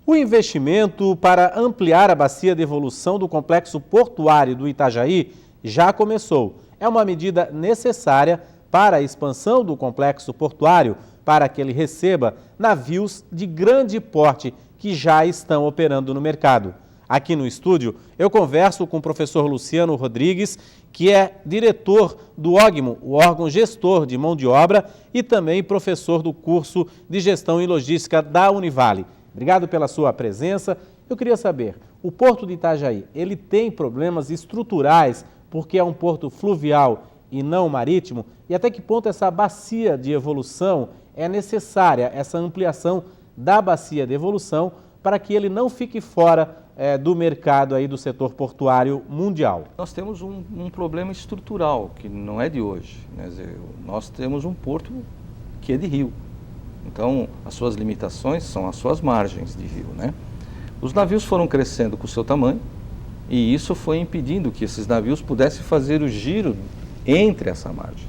O investimento para ampliar a bacia de evolução do complexo portuário do Itajaí já começou. É uma medida necessária para a expansão do complexo portuário, para que ele receba navios de grande porte que já estão operando no mercado. Aqui no estúdio, eu converso com o professor Luciano Rodrigues, que é diretor do OGMO, o órgão gestor de mão de obra, e também professor do curso de Gestão e Logística da Univale. Obrigado pela sua presença. Eu queria saber, o Porto de Itajaí, ele tem problemas estruturais porque é um porto fluvial e não marítimo? E até que ponto essa bacia de evolução é necessária, essa ampliação da bacia de evolução, para que ele não fique fora do mercado aí do setor portuário mundial? Nós temos um problema estrutural, que não é de hoje. Quer dizer, nós temos um porto que é de rio. Então, as suas limitações são as suas margens de rio, né? Os navios foram crescendo com o seu tamanho e isso foi impedindo que esses navios pudessem fazer o giro entre essa margem.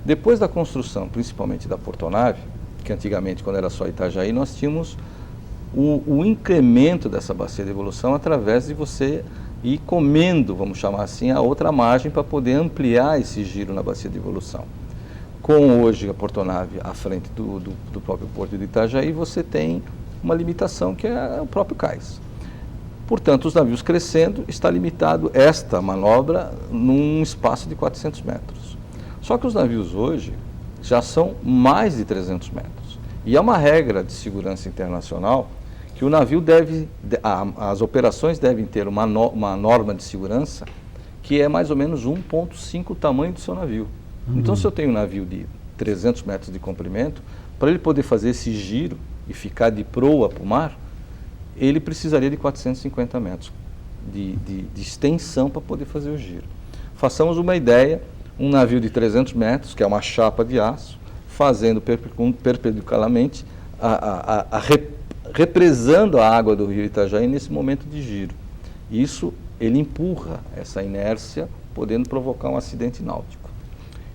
Depois da construção, principalmente da portonave, que antigamente, quando era só Itajaí, nós tínhamos o incremento dessa bacia de evolução através de você ir comendo, vamos chamar assim, a outra margem para poder ampliar esse giro na bacia de evolução. Com hoje a portonave à frente do próprio porto de Itajaí, você tem uma limitação que é o próprio cais. Portanto, os navios crescendo, está limitado esta manobra num espaço de 400 metros. Só que os navios hoje já são mais de 300 metros. E é uma regra de segurança internacional que o navio as operações devem ter uma norma de segurança que é mais ou menos 1,5 o tamanho do seu navio. Então, se eu tenho um navio de 300 metros de comprimento, para ele poder fazer esse giro e ficar de proa para o mar, ele precisaria de 450 metros de extensão para poder fazer o giro. Façamos uma ideia, um navio de 300 metros, que é uma chapa de aço, fazendo perpendicularmente, represando a água do rio Itajaí nesse momento de giro. Isso, ele empurra essa inércia, podendo provocar um acidente náutico.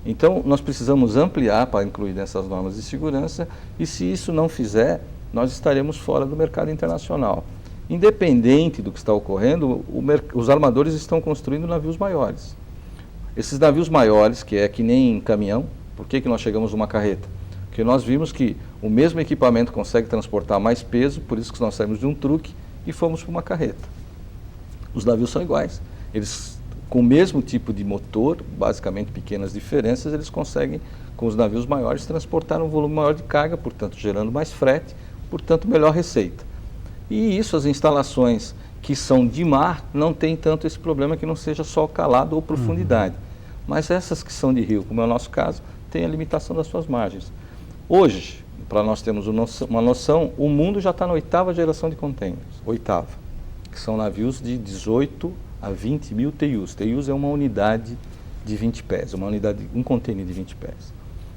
Então, nós precisamos ampliar para incluir nessas normas de segurança e, se isso não fizer, nós estaremos fora do mercado internacional. Independente do que está ocorrendo, os armadores estão construindo navios maiores. Esses navios maiores, que é que nem caminhão, por que nós chegamos numa carreta? Porque nós vimos que o mesmo equipamento consegue transportar mais peso, por isso que nós saímos de um truque e fomos para uma carreta. Os navios são iguais. Eles, com o mesmo tipo de motor, basicamente pequenas diferenças, eles conseguem, com os navios maiores, transportar um volume maior de carga, portanto, gerando mais frete, portanto, melhor receita. E isso, as instalações que são de mar, não tem tanto esse problema que não seja só calado ou profundidade. Mas essas que são de rio, como é o nosso caso, tem a limitação das suas margens. Hoje, para nós termos uma noção, o mundo já está na 8ª geração de containers, 8ª, que são navios de 18 a 20 mil TEUs. TEUs é uma unidade de 20 pés, um container de 20 pés.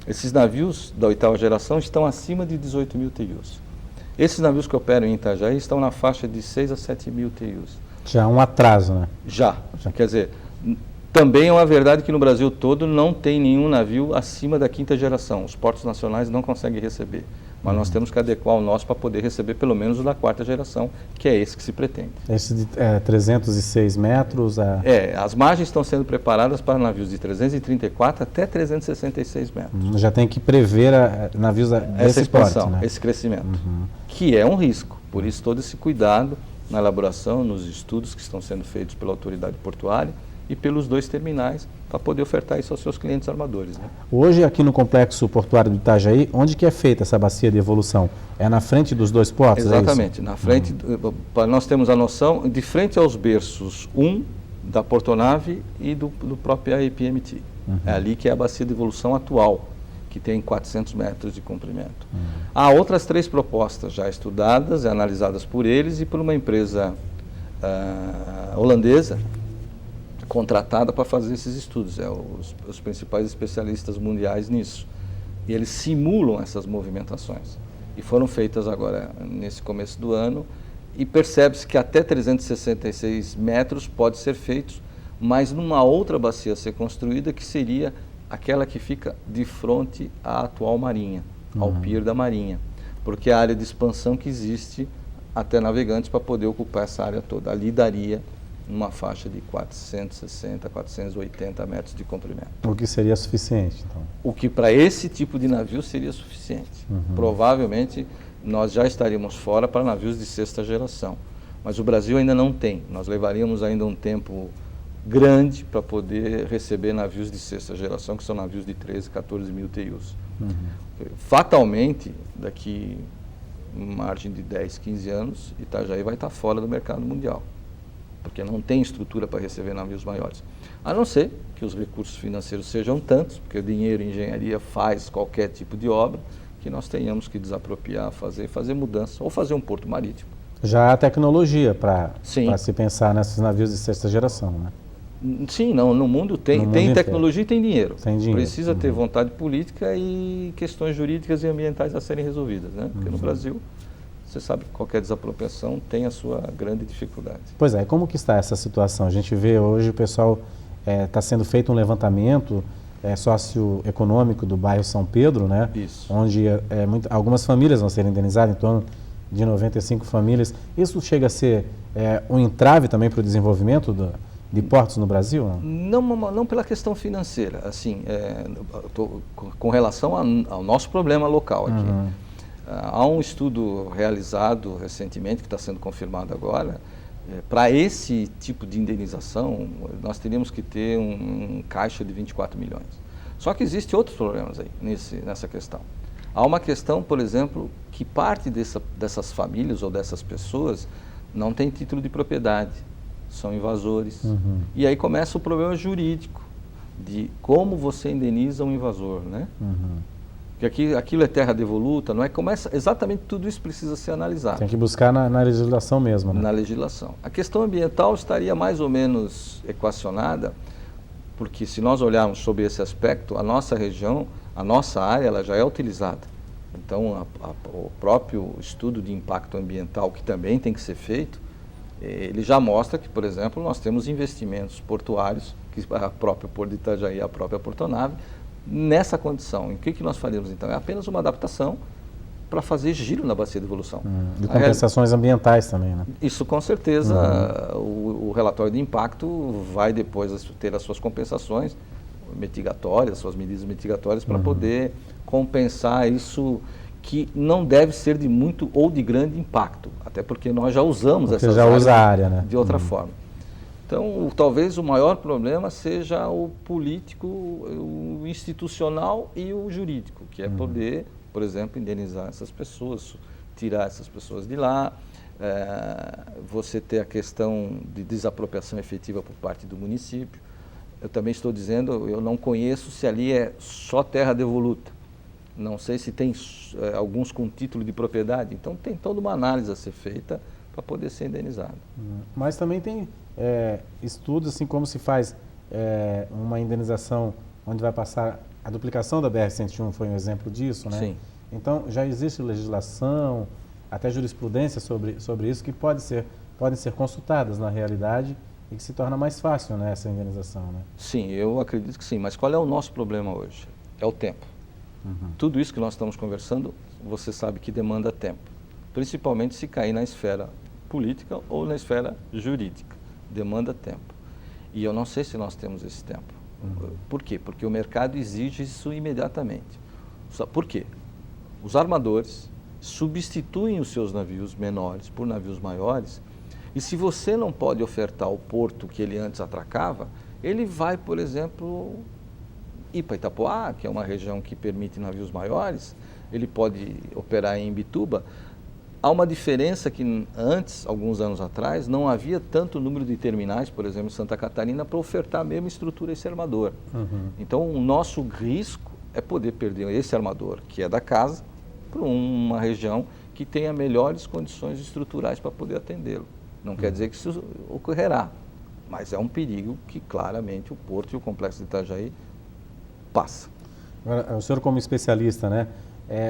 Esses navios da 8ª geração estão acima de 18 mil TEUs. Esses navios que operam em Itajaí estão na faixa de 6 a 7 mil TEUs. Já é um atraso, né? Já. Quer dizer, também é uma verdade que no Brasil todo não tem nenhum navio acima da 5ª geração. Os portos nacionais não conseguem receber. Mas nós temos que adequar o nosso para poder receber pelo menos o da 4ª geração, que é esse que se pretende. Esse de 306 metros? As margens estão sendo preparadas para navios de 334 até 366 metros. Já tem que prever navios desse expansão, porte, né? esse crescimento, que é um risco. Por isso, todo esse cuidado na elaboração, nos estudos que estão sendo feitos pela autoridade portuária e pelos 2 terminais, para poder ofertar isso aos seus clientes armadores, né? Hoje, aqui no Complexo Portuário do Itajaí, onde que é feita essa bacia de evolução? É na frente dos 2 portos? Exatamente, na frente, nós temos a noção, de frente aos berços 1 da portonave e do próprio AIPMT. É ali que é a bacia de evolução atual, que tem 400 metros de comprimento. Há outras 3 propostas já estudadas, analisadas por eles e por uma empresa holandesa, contratada para fazer esses estudos, os principais especialistas mundiais nisso. E eles simulam essas movimentações. E foram feitas agora, nesse começo do ano, e percebe-se que até 366 metros pode ser feito, mas numa outra bacia a ser construída, que seria aquela que fica de frente à atual Marinha, ao pier da Marinha. Porque a área de expansão que existe até Navegantes para poder ocupar essa área toda. Ali daria uma faixa de 460, 480 metros de comprimento. O que seria suficiente, então? O que para esse tipo de navio seria suficiente. Provavelmente nós já estaríamos fora para navios de 6ª geração. Mas o Brasil ainda não tem. Nós levaríamos ainda um tempo grande para poder receber navios de 6ª geração, que são navios de 13, 14 mil TEUs. Fatalmente, daqui margem de 10, 15 anos, Itajaí vai estar fora do mercado mundial, porque não tem estrutura para receber navios maiores. A não ser que os recursos financeiros sejam tantos, porque o dinheiro e engenharia faz qualquer tipo de obra, que nós tenhamos que desapropriar, fazer mudança, ou fazer um porto marítimo. Já há tecnologia para se pensar nesses navios de 6ª geração, né? Sim, não, no mundo tem tecnologia e tem dinheiro. Precisa ter vontade política e questões jurídicas e ambientais a serem resolvidas, né? Porque no Brasil, você sabe que qualquer desapropriação tem a sua grande dificuldade. Pois é, como que está essa situação? A gente vê hoje o pessoal, está sendo feito um levantamento socioeconômico do bairro São Pedro, né? Isso. Onde algumas famílias vão ser indenizadas, em torno de 95 famílias. Isso chega a ser um entrave também para o desenvolvimento de portos no Brasil? Não pela questão financeira, assim, com relação ao nosso problema local aqui. Há um estudo realizado recentemente, que está sendo confirmado agora, para esse tipo de indenização, nós teríamos que ter um caixa de 24 milhões. Só que existem outros problemas aí, nessa questão. Há uma questão, por exemplo, que parte dessas famílias ou dessas pessoas não tem título de propriedade, são invasores. E aí começa o problema jurídico de como você indeniza um invasor, né? Porque aquilo é terra devoluta, não é? Começa, exatamente tudo isso precisa ser analisado. Tem que buscar na legislação mesmo, né? Na legislação. A questão ambiental estaria mais ou menos equacionada, porque se nós olharmos sobre esse aspecto, a nossa região, a nossa área, ela já é utilizada. Então, o próprio estudo de impacto ambiental, que também tem que ser feito, ele já mostra que, por exemplo, nós temos investimentos portuários, que a própria Porto de Itajaí, a própria Portonave, nessa condição. Em que nós faríamos então? É apenas uma adaptação para fazer giro na bacia de evolução. E compensações ambientais também, né? Isso com certeza, o relatório de impacto vai depois ter as suas compensações mitigatórias, suas medidas mitigatórias para poder compensar isso que não deve ser de muito ou de grande impacto, até porque nós já usamos essas áreas né? de outra forma. Então, talvez o maior problema seja o político, o institucional e o jurídico, que é poder, por exemplo, indenizar essas pessoas, tirar essas pessoas de lá, você ter a questão de desapropriação efetiva por parte do município. Eu também estou dizendo, eu não conheço se ali é só terra devoluta. Não sei se tem alguns com título de propriedade. Então, tem toda uma análise a ser feita para poder ser indenizado. Mas também tem estudos, assim, como se faz uma indenização onde vai passar a duplicação da BR-101, foi um exemplo disso, né? Sim. Então, já existe legislação, até jurisprudência sobre isso, que podem ser consultadas na realidade e que se torna mais fácil, né, essa indenização, né? Sim, eu acredito que sim. Mas qual é o nosso problema hoje? É o tempo. Tudo isso que nós estamos conversando, você sabe que demanda tempo, principalmente se cair na esfera política ou na esfera jurídica, demanda tempo. E eu não sei se nós temos esse tempo. Por quê? Porque o mercado exige isso imediatamente. Por quê? Os armadores substituem os seus navios menores por navios maiores, e se você não pode ofertar o porto que ele antes atracava, ele vai, por exemplo, ir para Itapoá, que é uma região que permite navios maiores, ele pode operar em Imbituba. Há uma diferença que antes, alguns anos atrás, não havia tanto número de terminais, por exemplo, em Santa Catarina, para ofertar a mesma estrutura a esse armador. Então, o nosso risco é poder perder esse armador, que é da casa, para uma região que tenha melhores condições estruturais para poder atendê-lo. Não quer dizer que isso ocorrerá, mas é um perigo que claramente o Porto e o Complexo de Itajaí passa. Agora, o senhor como especialista, né?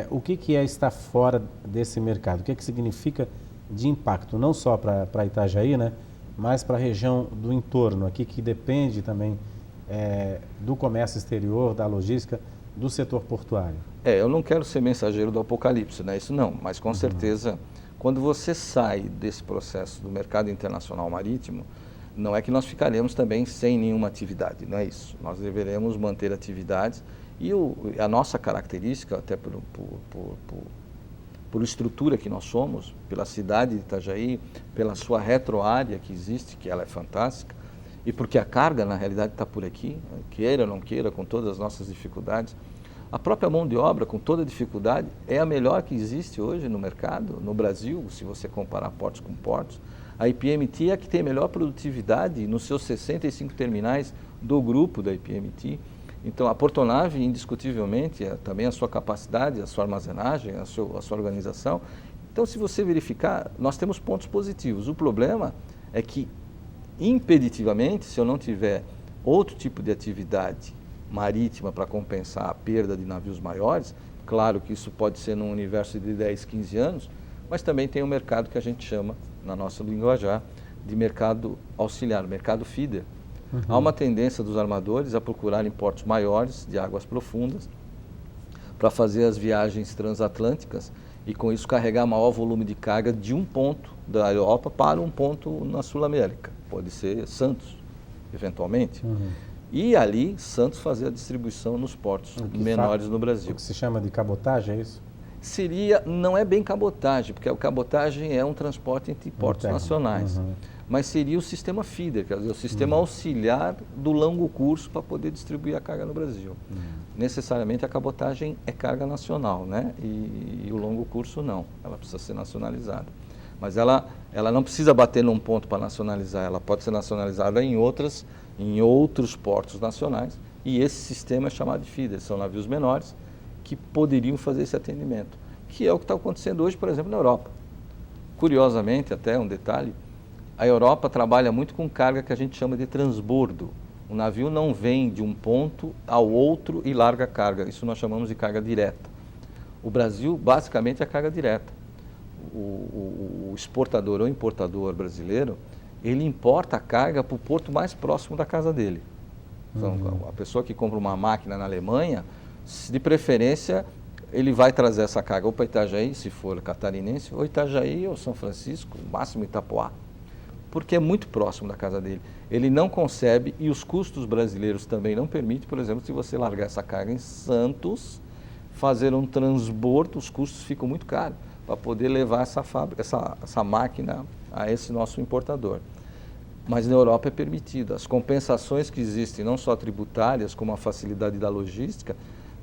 O que é estar fora desse mercado? O que significa de impacto, não só para Itajaí, né? Mas para a região do entorno, aqui que depende também do comércio exterior, da logística, do setor portuário? Eu não quero ser mensageiro do apocalipse, né? Isso não, mas com certeza Quando você sai desse processo do mercado internacional marítimo, não é que nós ficaremos também sem nenhuma atividade, não é isso. Nós deveremos manter atividades e a nossa característica, até por estrutura que nós somos, pela cidade de Itajaí, pela sua retroárea que existe, que ela é fantástica, e porque a carga, na realidade, está por aqui, queira ou não queira, com todas as nossas dificuldades. A própria mão de obra, com toda dificuldade, é a melhor que existe hoje no mercado, no Brasil, se você comparar portos com portos. A IPMT é a que tem a melhor produtividade nos seus 65 terminais do grupo da IPMT. Então, a portonave, indiscutivelmente, também a sua capacidade, a sua armazenagem, a sua organização. Então, se você verificar, nós temos pontos positivos. O problema é que, impeditivamente, se eu não tiver outro tipo de atividade marítima para compensar a perda de navios maiores, claro que isso pode ser num universo de 10, 15 anos, mas também tem um mercado que a gente chama, na nossa linguajar, de mercado auxiliar, mercado feeder. Há uma tendência dos armadores a procurarem portos maiores, de águas profundas, para fazer as viagens transatlânticas e com isso carregar maior volume de carga de um ponto da Europa para um ponto na Sul-América. Pode ser Santos, eventualmente. E ali, Santos fazer a distribuição nos portos menores no Brasil. O que se chama de cabotagem, é isso? Não é bem cabotagem, porque a cabotagem é um transporte entre portos nacionais. Mas seria o sistema feeder, quer dizer, o sistema auxiliar do longo curso para poder distribuir a carga no Brasil. Necessariamente a cabotagem é carga nacional, né? E o longo curso não, ela precisa ser nacionalizada. Mas ela não precisa bater num ponto para nacionalizar, ela pode ser nacionalizada em outros portos nacionais, e esse sistema é chamado de feeder, são navios menores que poderiam fazer esse atendimento, que é o que está acontecendo hoje, por exemplo, na Europa. Curiosamente, até um detalhe, a Europa trabalha muito com carga que a gente chama de transbordo. O navio não vem de um ponto ao outro e larga a carga, isso nós chamamos de carga direta. O Brasil, basicamente, é carga direta. O exportador ou importador brasileiro, ele importa a carga para o porto mais próximo da casa dele. Então, a pessoa que compra uma máquina na Alemanha, de preferência, ele vai trazer essa carga ou para Itajaí, se for catarinense, ou Itajaí ou São Francisco, máximo Itapoá, porque é muito próximo da casa dele. Ele não concebe, e os custos brasileiros também não permitem, por exemplo, se você largar essa carga em Santos, fazer um transbordo, os custos ficam muito caros para poder levar essa máquina a esse nosso importador. Mas na Europa é permitido. As compensações que existem, não só tributárias, como a facilidade da logística,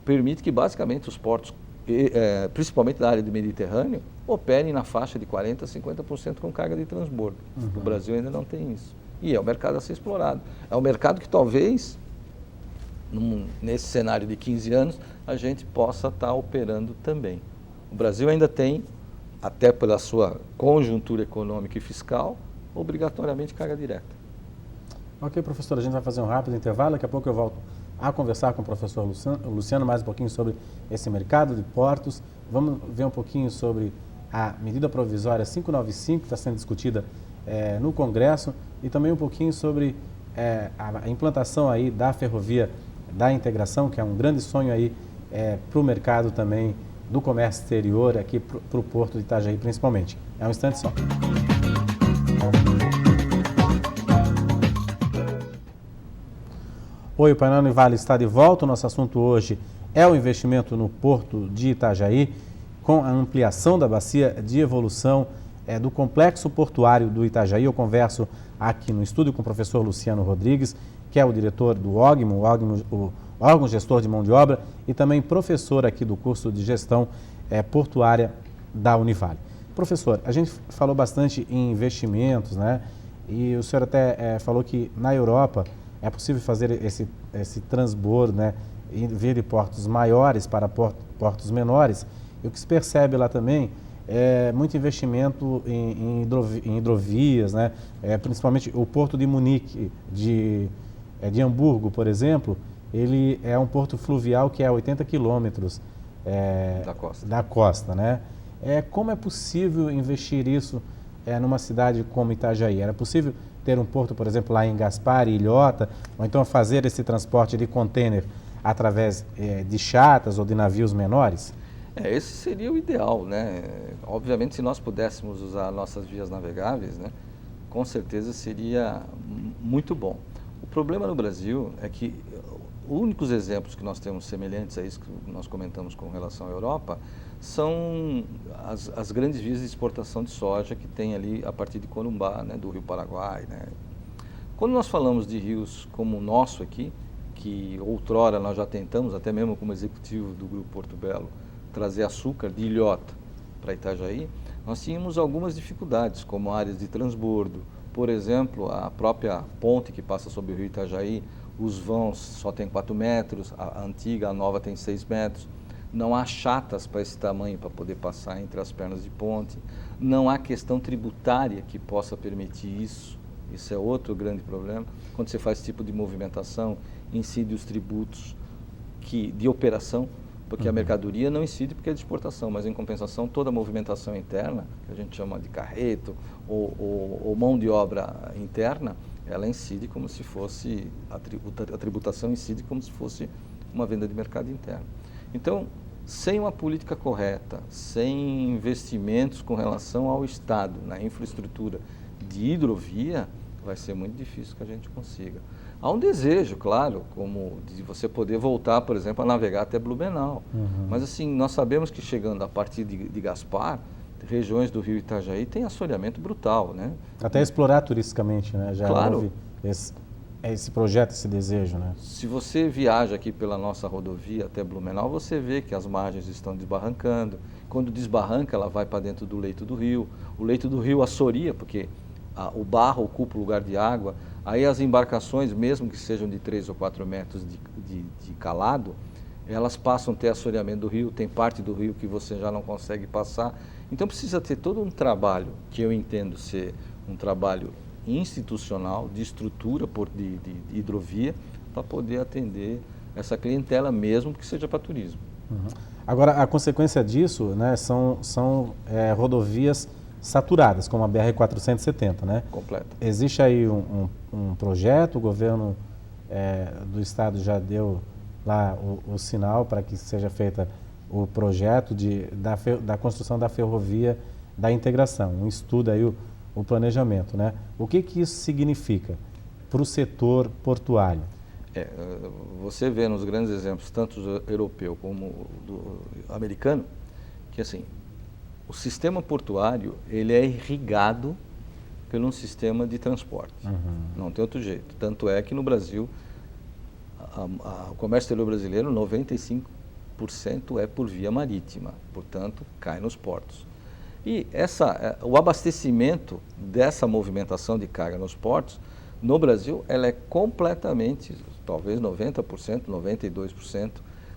permite que basicamente os portos, principalmente da área do Mediterrâneo, operem na faixa de 40% a 50% com carga de transbordo. O Brasil ainda não tem isso. E é o mercado a ser explorado. É um mercado que talvez, nesse cenário de 15 anos, a gente possa estar operando também. O Brasil ainda tem, até pela sua conjuntura econômica e fiscal, obrigatoriamente carga direta. Ok, professor, a gente vai fazer um rápido intervalo, daqui a pouco eu volto a conversar com o professor Luciano mais um pouquinho sobre esse mercado de portos. Vamos ver um pouquinho sobre a medida provisória 595, que está sendo discutida no Congresso, e também um pouquinho sobre a implantação aí da ferrovia da integração, que é um grande sonho aí para o mercado também do comércio exterior, aqui para o Porto de Itajaí principalmente. É um instante só. Oi, o Painel Univale está de volta. O nosso assunto hoje é o investimento no Porto de Itajaí, com a ampliação da bacia de evolução do complexo portuário do Itajaí. Eu converso aqui no estúdio com o professor Luciano Rodrigues, que é o diretor do OGMO, o órgão gestor de mão de obra, e também professor aqui do curso de gestão portuária da Univale. Professor, a gente falou bastante em investimentos, né? E o senhor até falou que na Europa é possível fazer esse transbordo, né? E vir de portos maiores para portos menores. E o que se percebe lá também é muito investimento em hidrovias, né? Principalmente o porto de Munique, de Hamburgo, por exemplo, ele é um porto fluvial que é a 80 quilômetros da costa, né? Como é possível investir isso numa cidade como Itajaí? Era possível ter um porto, por exemplo, lá em Gaspar e Ilhota, ou então fazer esse transporte de contêiner através de chatas ou de navios menores? Esse seria o ideal, né? Obviamente, se nós pudéssemos usar nossas vias navegáveis, né, com certeza seria muito bom. O problema no Brasil é que os únicos exemplos que nós temos semelhantes a isso que nós comentamos com relação à Europa são as grandes vias de exportação de soja que tem ali a partir de Corumbá, né, do Rio Paraguai, né? Quando nós falamos de rios como o nosso aqui, que outrora nós já tentamos, até mesmo como executivo do Grupo Porto Belo, trazer açúcar de Ilhota para Itajaí, nós tínhamos algumas dificuldades, como áreas de transbordo. Por exemplo, a própria ponte que passa sobre o rio Itajaí, os vãos só tem 4 metros, a antiga, a nova tem 6 metros. Não há chatas para esse tamanho para poder passar entre as pernas de ponte. Não há questão tributária que possa permitir isso. Isso é outro grande problema. Quando você faz esse tipo de movimentação, incide os tributos de operação, porque a mercadoria não incide porque é de exportação, mas em compensação toda a movimentação interna, que a gente chama de carreto ou mão de obra interna, ela incide como se fosse, a tributação incide como se fosse uma venda de mercado interno. Então, sem uma política correta, sem investimentos com relação ao Estado, na infraestrutura de hidrovia, vai ser muito difícil que a gente consiga. Há um desejo, claro, como de você poder voltar, por exemplo, a navegar até Blumenau. Mas assim, nós sabemos que chegando a partir de Gaspar, regiões do rio Itajaí tem assoreamento brutal, né? Até explorar turisticamente, né? Já claro. houve esse projeto, esse desejo, né? Se você viaja aqui pela nossa rodovia até Blumenau, você vê que as margens estão desbarrancando. Quando desbarranca, ela vai para dentro do leito do rio. O leito do rio assoria, porque o barro ocupa o lugar de água. Aí as embarcações, mesmo que sejam de 3 ou 4 metros de calado, elas passam a ter assoreamento do rio, tem parte do rio que você já não consegue passar. Então precisa ter todo um trabalho, que eu entendo ser um trabalho institucional, de estrutura de hidrovia, para poder atender essa clientela, mesmo que seja para turismo. Agora, a consequência disso, né, são rodovias saturadas, como a BR-470, né? Completa. Existe aí um projeto, o governo do estado já deu lá o sinal para que seja feita o projeto da construção da ferrovia da integração, um estudo aí, o planejamento, né? O que isso significa para o setor portuário? Você vê nos grandes exemplos, tanto do europeu como do americano, que assim, o sistema portuário, ele é irrigado por um sistema de transporte. Não tem outro jeito. Tanto é que no Brasil, o comércio exterior brasileiro, 95% é por via marítima, portanto, cai nos portos. E o abastecimento dessa movimentação de carga nos portos, no Brasil, ela é completamente, talvez 90%, 92%,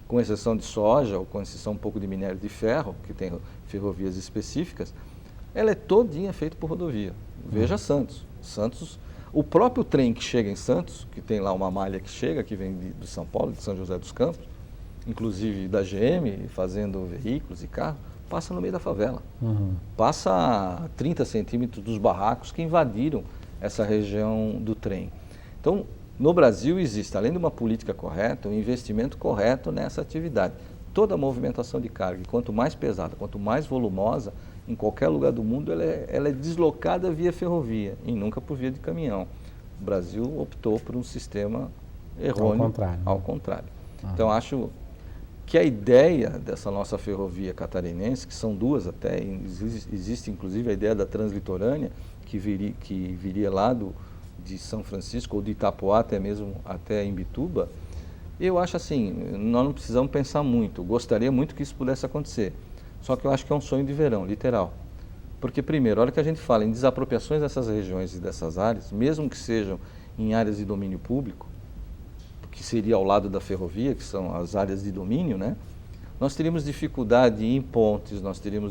com exceção de soja ou com exceção um pouco de minério de ferro, que tem ferrovias específicas, ela é todinha feita por rodovia. Veja Santos. O próprio trem que chega em Santos, que tem lá uma malha que chega, que vem de São Paulo, de São José dos Campos, inclusive da GM, fazendo veículos e carros, passa no meio da favela. Passa a 30 centímetros dos barracos que invadiram essa região do trem. Então, no Brasil existe, além de uma política correta, um investimento correto nessa atividade. Toda a movimentação de carga, quanto mais pesada, quanto mais volumosa, em qualquer lugar do mundo, ela é deslocada via ferrovia e nunca por via de caminhão. O Brasil optou por um sistema errôneo. Ao contrário. Então, acho que a ideia dessa nossa ferrovia catarinense, que são duas até, existe inclusive a ideia da translitorânea, que viria lá de São Francisco ou de Itapoá, até mesmo até Imbituba, eu acho assim, nós não precisamos pensar muito. Gostaria muito que isso pudesse acontecer. Só que eu acho que é um sonho de verão, literal. Porque, primeiro, a hora que a gente fala em desapropriações dessas regiões e dessas áreas, mesmo que sejam em áreas de domínio público, que seria ao lado da ferrovia, que são as áreas de domínio, né? Nós teríamos dificuldade em pontes,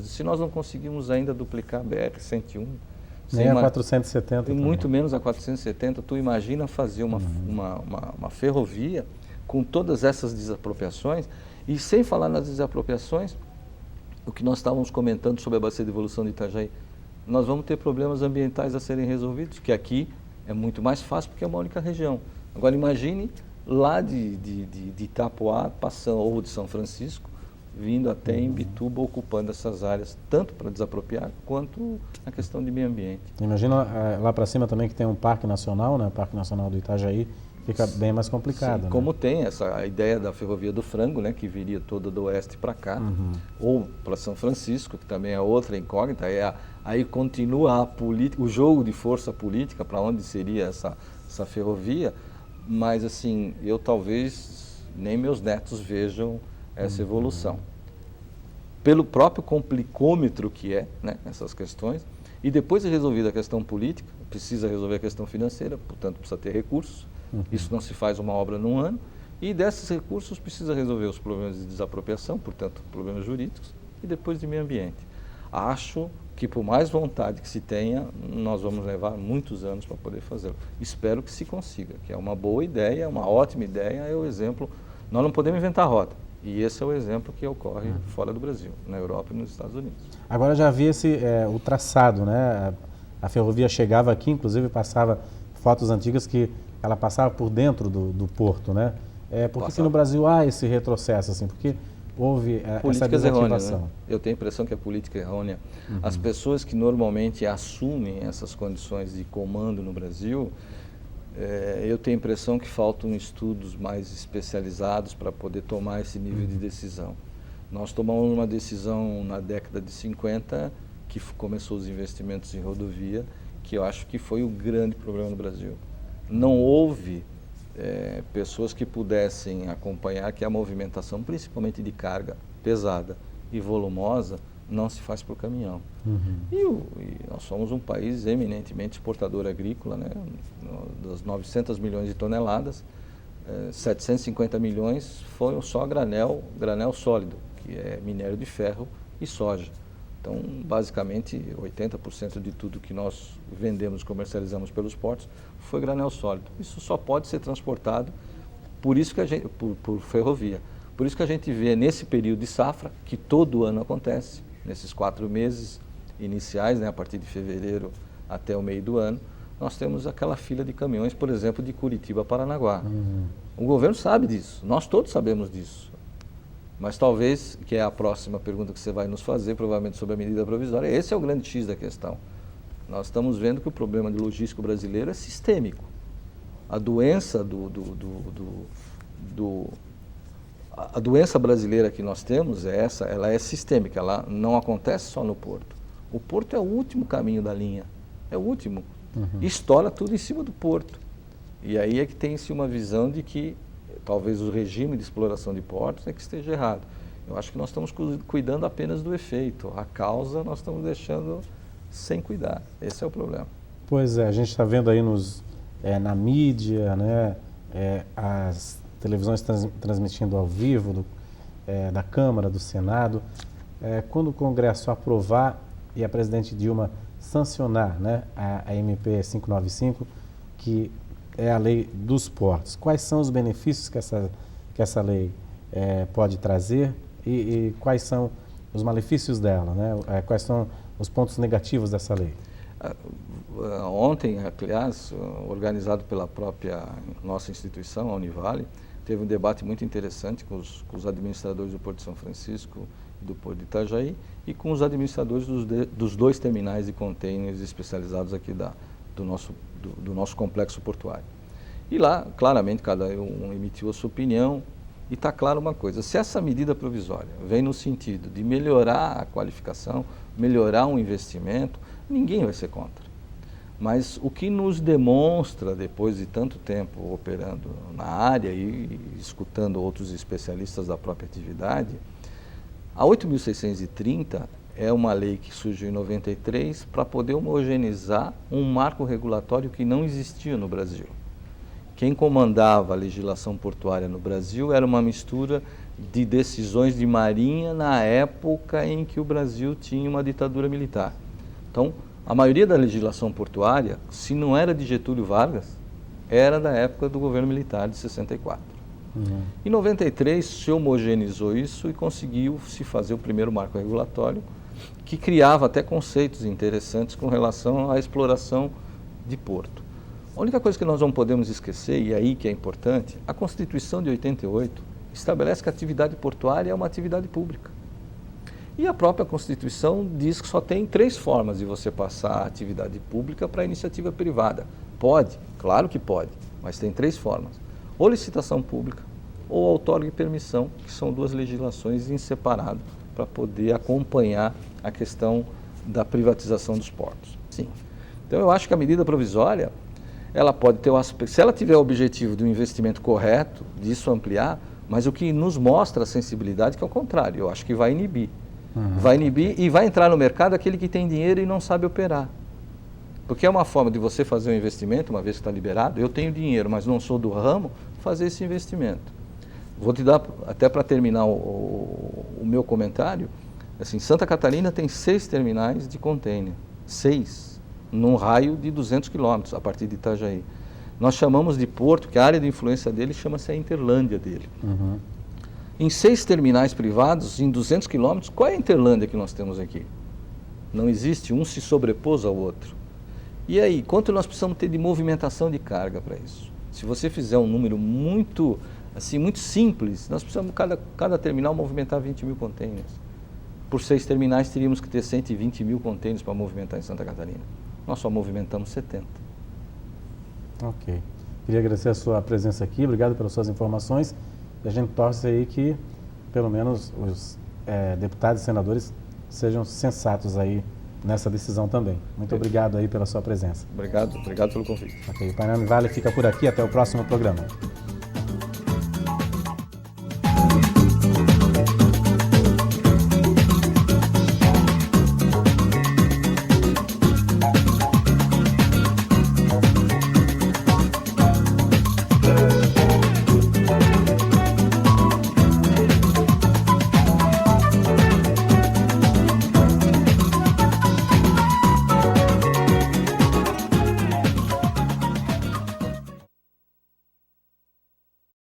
se nós não conseguimos ainda duplicar a BR-101, nem a 470 e muito menos a 470, tu imagina fazer uma ferrovia com todas essas desapropriações, e sem falar nas desapropriações, o que nós estávamos comentando sobre a bacia de evolução de Itajaí, nós vamos ter problemas ambientais a serem resolvidos, que aqui é muito mais fácil porque é uma única região. Agora imagine lá de Itapoá, ou de São Francisco, vindo até em Imbituba, ocupando essas áreas, tanto para desapropriar, quanto na questão de meio ambiente. Imagina lá para cima também que tem um parque nacional, né? O Parque Nacional do Itajaí, fica bem mais complicado. Sim, né? como tem a ideia da Ferrovia do Frango, né, que viria toda do oeste para cá, ou para São Francisco, que também é outra incógnita, aí continua o jogo de força política para onde seria essa ferrovia, mas assim, eu talvez nem meus netos vejam essa evolução. Pelo próprio complicômetro que é, né, essas questões, e depois de resolvida a questão política, precisa resolver a questão financeira, portanto precisa ter recursos. Isso não se faz uma obra num ano, e desses recursos precisa resolver os problemas de desapropriação, portanto, problemas jurídicos, e depois de meio ambiente. Acho que por mais vontade que se tenha, nós vamos levar muitos anos para poder fazê-lo. Espero que se consiga, que é uma boa ideia, uma ótima ideia, é o exemplo. Nós não podemos inventar a roda, e esse é o exemplo que ocorre fora do Brasil, na Europa e nos Estados Unidos. Agora já havia o traçado, né? A ferrovia chegava aqui, inclusive passava fotos antigas que ela passava por dentro do porto, né? Por que no Brasil há esse retrocesso, assim? Porque houve essa desativação? Né? Eu tenho a impressão que é política errônea. As pessoas que normalmente assumem essas condições de comando no Brasil, eu tenho a impressão que faltam estudos mais especializados para poder tomar esse nível de decisão. Nós tomamos uma decisão na década de 50, que começou os investimentos em rodovia, que eu acho que foi o grande problema no Brasil. Não houve pessoas que pudessem acompanhar que a movimentação, principalmente de carga pesada e volumosa, não se faz por caminhão. E nós somos um país eminentemente exportador agrícola, né? Das 900 milhões de toneladas, 750 milhões foram só granel sólido, que é minério de ferro e soja. Então, basicamente, 80% de tudo que nós vendemos e comercializamos pelos portos foi granel sólido. Isso só pode ser transportado por ferrovia. Por isso que a gente vê nesse período de safra, que todo ano acontece, nesses 4 meses iniciais, né, a partir de fevereiro até o meio do ano, nós temos aquela fila de caminhões, por exemplo, de Curitiba a Paranaguá. O governo sabe disso, nós todos sabemos disso. Mas talvez, que é a próxima pergunta que você vai nos fazer, provavelmente sobre a medida provisória, esse é o grande X da questão. Nós estamos vendo que o problema de logístico brasileiro é sistêmico. A doença a doença brasileira que nós temos é essa, ela é sistêmica, ela não acontece só no porto. O porto é o último caminho da linha, é o último. E estoura tudo em cima do porto. E aí é que tem-se uma visão de que talvez o regime de exploração de portos é que esteja errado. Eu acho que nós estamos cuidando apenas do efeito. A causa nós estamos deixando sem cuidar. Esse é o problema. Pois é, a gente está vendo aí na mídia, né, as televisões transmitindo ao vivo da Câmara, do Senado. Quando o Congresso aprovar e a presidente Dilma sancionar, né, a MP 595, que é a lei dos portos, quais são os benefícios que essa lei pode trazer e quais são os malefícios dela, né? Quais são os pontos negativos dessa lei? Ontem, aliás, organizado pela própria nossa instituição, a Univale, teve um debate muito interessante com os administradores do Porto de São Francisco e do Porto de Itajaí e com os administradores dos 2 terminais de contêineres especializados aqui do nosso complexo portuário. E lá, claramente, cada um emitiu a sua opinião. E está claro uma coisa, se essa medida provisória vem no sentido de melhorar a qualificação, melhorar um investimento, ninguém vai ser contra. Mas o que nos demonstra, depois de tanto tempo operando na área e escutando outros especialistas da própria atividade, a 8.630 é uma lei que surgiu em 93 para poder homogeneizar um marco regulatório que não existia no Brasil. Quem comandava a legislação portuária no Brasil era uma mistura de decisões de marinha na época em que o Brasil tinha uma ditadura militar. Então, a maioria da legislação portuária, se não era de Getúlio Vargas, era da época do governo militar de 64. Em 93 se homogeneizou isso e conseguiu se fazer o primeiro marco regulatório, que criava até conceitos interessantes com relação à exploração de porto. A única coisa que nós não podemos esquecer, e aí que é importante, a Constituição de 88 estabelece que a atividade portuária é uma atividade pública. E a própria Constituição diz que só tem 3 formas de você passar a atividade pública para a iniciativa privada. Pode, claro que pode, mas tem 3 formas. Ou licitação pública, ou outorga e permissão, que são 2 legislações em separado para poder acompanhar a questão da privatização dos portos. Sim. Então eu acho que a medida provisória, ela pode ter o aspecto, se ela tiver o objetivo do investimento correto, disso ampliar, mas o que nos mostra a sensibilidade que é o contrário, eu acho que vai inibir. Vai inibir e vai entrar no mercado aquele que tem dinheiro e não sabe operar. Porque é uma forma de você fazer um investimento, uma vez que está liberado, eu tenho dinheiro, mas não sou do ramo, fazer esse investimento. Vou te dar, até para terminar o meu comentário, assim, Santa Catarina tem 6 terminais de contêiner, 6, num raio de 200 quilômetros a partir de Itajaí. Nós chamamos de porto, que a área de influência dele chama-se a Interlândia dele. Em 6 terminais privados, em 200 quilômetros, qual é a Interlândia que nós temos aqui? Não existe, um se sobrepôs ao outro. E aí, quanto nós precisamos ter de movimentação de carga para isso? Se você fizer um número muito, assim, muito simples, nós precisamos, cada terminal, movimentar 20 mil contêineres. Por 6 terminais, teríamos que ter 120 mil contêineres para movimentar em Santa Catarina. Nós só movimentamos 70. Ok. Queria agradecer a sua presença aqui, obrigado pelas suas informações. E a gente torce aí que, pelo menos, os deputados e senadores sejam sensatos aí nessa decisão também. Muito obrigado aí pela sua presença. Obrigado pelo convite. Ok, o Painel Vale fica por aqui, até o próximo programa.